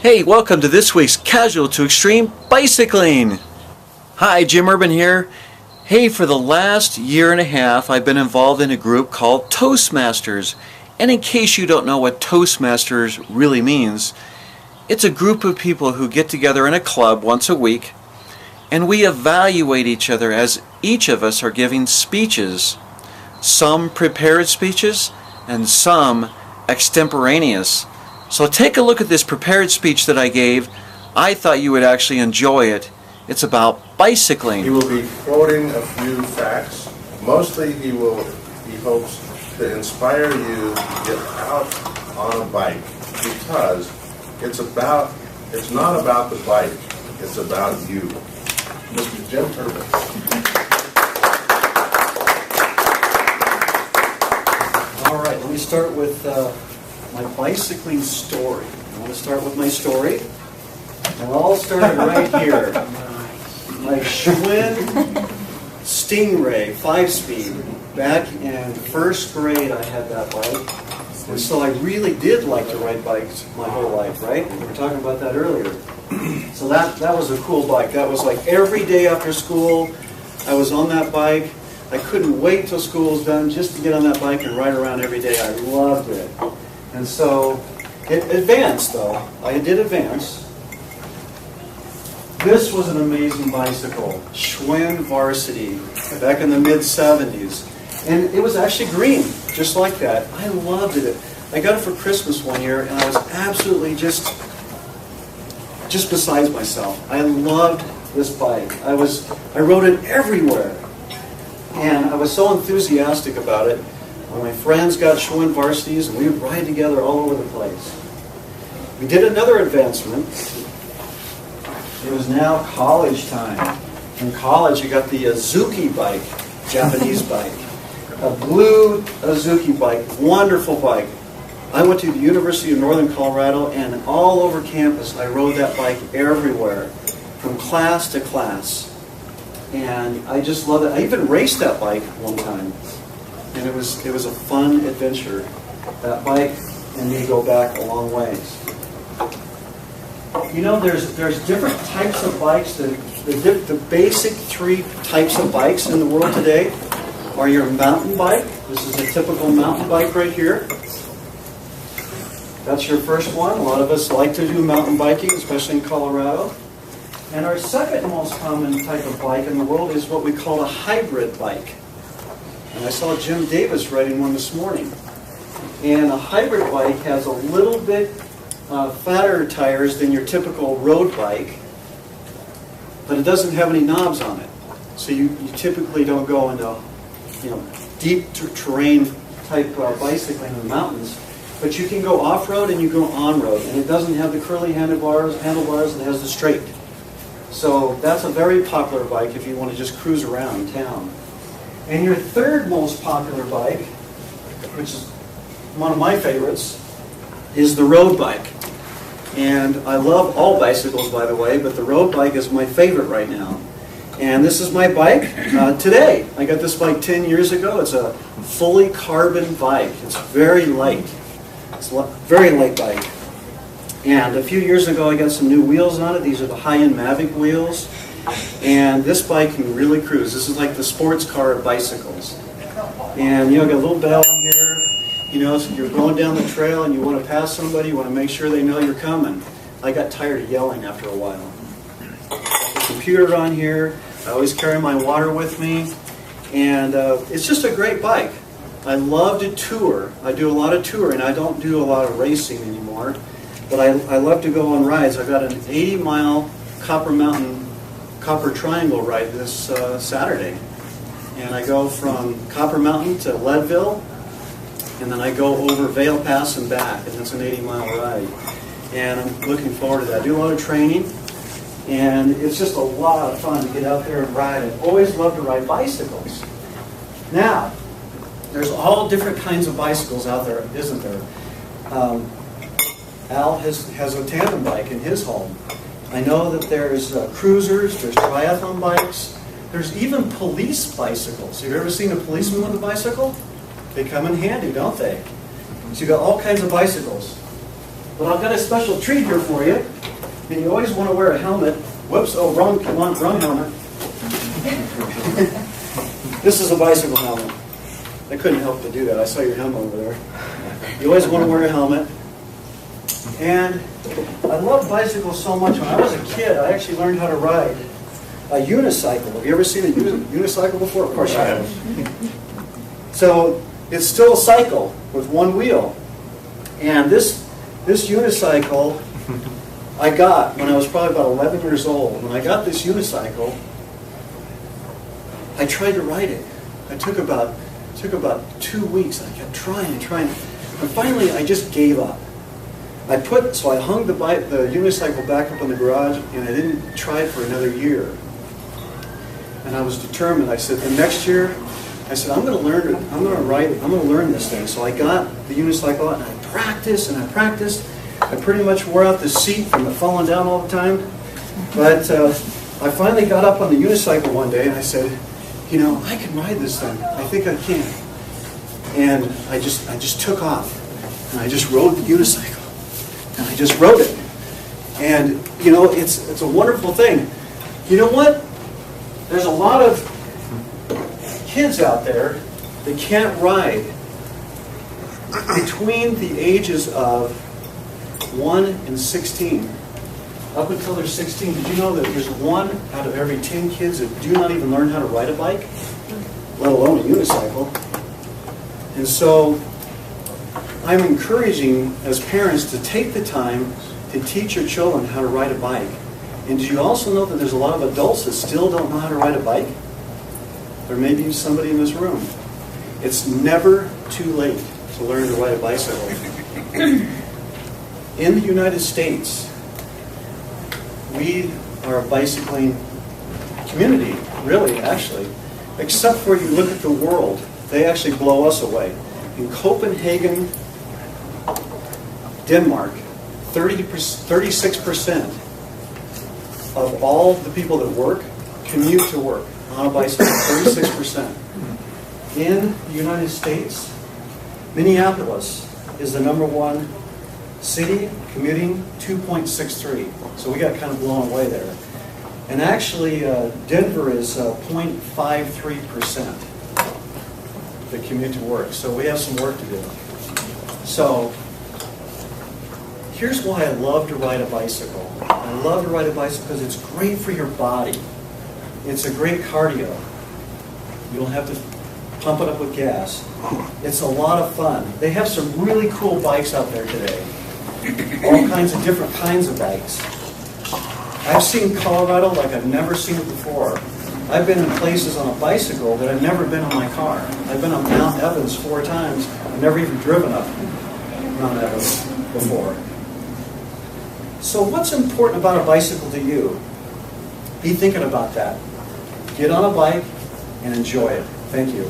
Hey, welcome to this week's Casual to Extreme Bicycling. Hi, Jim Urban here. Hey, for the last year and a half, I've been involved in a group called Toastmasters. And in case you don't know what Toastmasters really means, it's a group of people who get together in a club once a week, and we evaluate each other as each of us are giving speeches. Some prepared speeches, and some extemporaneous. So take a look at this prepared speech that I gave. I thought you would actually enjoy it. It's about bicycling. He will be quoting a few facts. Mostly he hopes to inspire you to get out on a bike, because it's not about the bike, it's about you. Mr. Jim Urban. All right, let me start with my bicycling story. I want to start with my story. It all started right here. My Schwinn Stingray 5-speed. Back in first grade, I had that bike. And so I really did like to ride bikes my whole life, right? We were talking about that earlier. So that was a cool bike. That was like every day after school, I was on that bike. I couldn't wait till school was done just to get on that bike and ride around every day. I loved it. And so it advanced, though. I did advance. This was an amazing bicycle, Schwinn Varsity, back in the mid-'70s. And it was actually green, just like that. I loved it. I got it for Christmas one year, and I was absolutely just besides myself. I loved this bike. I rode it everywhere. And I was so enthusiastic about it. When my friends got Schwinn Varsities, and we would ride together all over the place. We did another advancement. It was now college time. In college, you got the Azuki bike, Japanese bike. A blue Azuki bike, wonderful bike. I went to the University of Northern Colorado, and all over campus, I rode that bike everywhere, from class to class. And I just love it. I even raced that bike one time, and it was a fun adventure. That bike and me go back a long ways. You know, there's different types of bikes. The basic three types of bikes in the world today are your mountain bike. This is a typical mountain bike right here. That's your first one. A lot of us like to do mountain biking, especially in Colorado. And our second most common type of bike in the world is what we call a hybrid bike. And I saw Jim Davis riding one this morning. And a hybrid bike has a little bit fatter tires than your typical road bike, but it doesn't have any knobs on it. So you typically don't go into deep terrain type bicycling in the mountains, but you can go off-road and you go on-road. And it doesn't have the curly handlebars, it has the straight. So that's a very popular bike if you want to just cruise around town. And your third most popular bike, which is one of my favorites, is the road bike. And I love all bicycles, by the way, but the road bike is my favorite right now. And this is my bike today. I got this bike 10 years ago. It's a fully carbon bike. It's very light. It's a very light bike. And a few years ago, I got some new wheels on it. These are the high-end Mavic wheels. And this bike can really cruise. This is like the sports car of bicycles. And, got a little bell in here. So you're going down the trail and you want to pass somebody. You want to make sure they know you're coming. I got tired of yelling after a while. The computer on here. I always carry my water with me. And it's just a great bike. I love to tour. I do a lot of touring. I don't do a lot of racing anymore. But I love to go on rides. I got an 80-mile Copper Triangle ride this Saturday. And I go from Copper Mountain to Leadville, and then I go over Vail Pass and back, and it's an 80-mile ride. And I'm looking forward to that. I do a lot of training, and it's just a lot of fun to get out there and ride. I've always loved to ride bicycles. Now, there's all different kinds of bicycles out there, isn't there? Al has a tandem bike in his home. I know that there's cruisers, there's triathlon bikes, there's even police bicycles. Have you ever seen a policeman with a bicycle? They come in handy, don't they? So you've got all kinds of bicycles. But I've got a special treat here for you. And you always want to wear a helmet. Whoops, oh, wrong helmet. This is a bicycle helmet. I couldn't help but do that. I saw your helmet over there. You always want to wear a helmet. And I love bicycles so much. When I was a kid, I actually learned how to ride a unicycle. Have you ever seen a unicycle before? Of course you have. So it's still a cycle with one wheel. And this unicycle I got when I was probably about 11 years old. When I got this unicycle, I tried to ride it. It took about 2 weeks. I kept trying. And finally, I just gave up. So I hung the unicycle back up in the garage, and I didn't try it for another year. And I was determined. I said, the next year, I said, I'm going to learn it. I'm going to learn this thing. So I got the unicycle out, and I practiced. I pretty much wore out the seat from the falling down all the time. But I finally got up on the unicycle one day, and I said, I can ride this thing. I think I can. And I just took off, and I just rode the unicycle. And I just rode it. And, it's a wonderful thing. You know what? There's a lot of kids out there that can't ride between the ages of 1 and 16. Up until they're 16, did you know that there's 1 out of every 10 kids that do not even learn how to ride a bike, let alone a unicycle? And so I'm encouraging, as parents, to take the time to teach your children how to ride a bike. And do you also know that there's a lot of adults that still don't know how to ride a bike? There may be somebody in this room. It's never too late to learn to ride a bicycle. In the United States, we are a bicycling community, really, actually. Except for you look at the world, they actually blow us away. In Copenhagen, Denmark, 36% of all the people that work commute to work on a bicycle, 36%. In the United States, Minneapolis is the #1 city, commuting 2.63. So we got kind of blown away there. And actually, Denver is 0.53% that commute to work. So we have some work to do. So here's why I love to ride a bicycle. I love to ride a bicycle because it's great for your body. It's a great cardio. You don't have to pump it up with gas. It's a lot of fun. They have some really cool bikes out there today. All kinds of different kinds of bikes. I've seen Colorado like I've never seen it before. I've been in places on a bicycle that I've never been on my car. I've been on Mount Evans 4 times. I've never even driven up Mount Evans before. So what's important about a bicycle to you? Be thinking about that. Get on a bike and enjoy it. Thank you.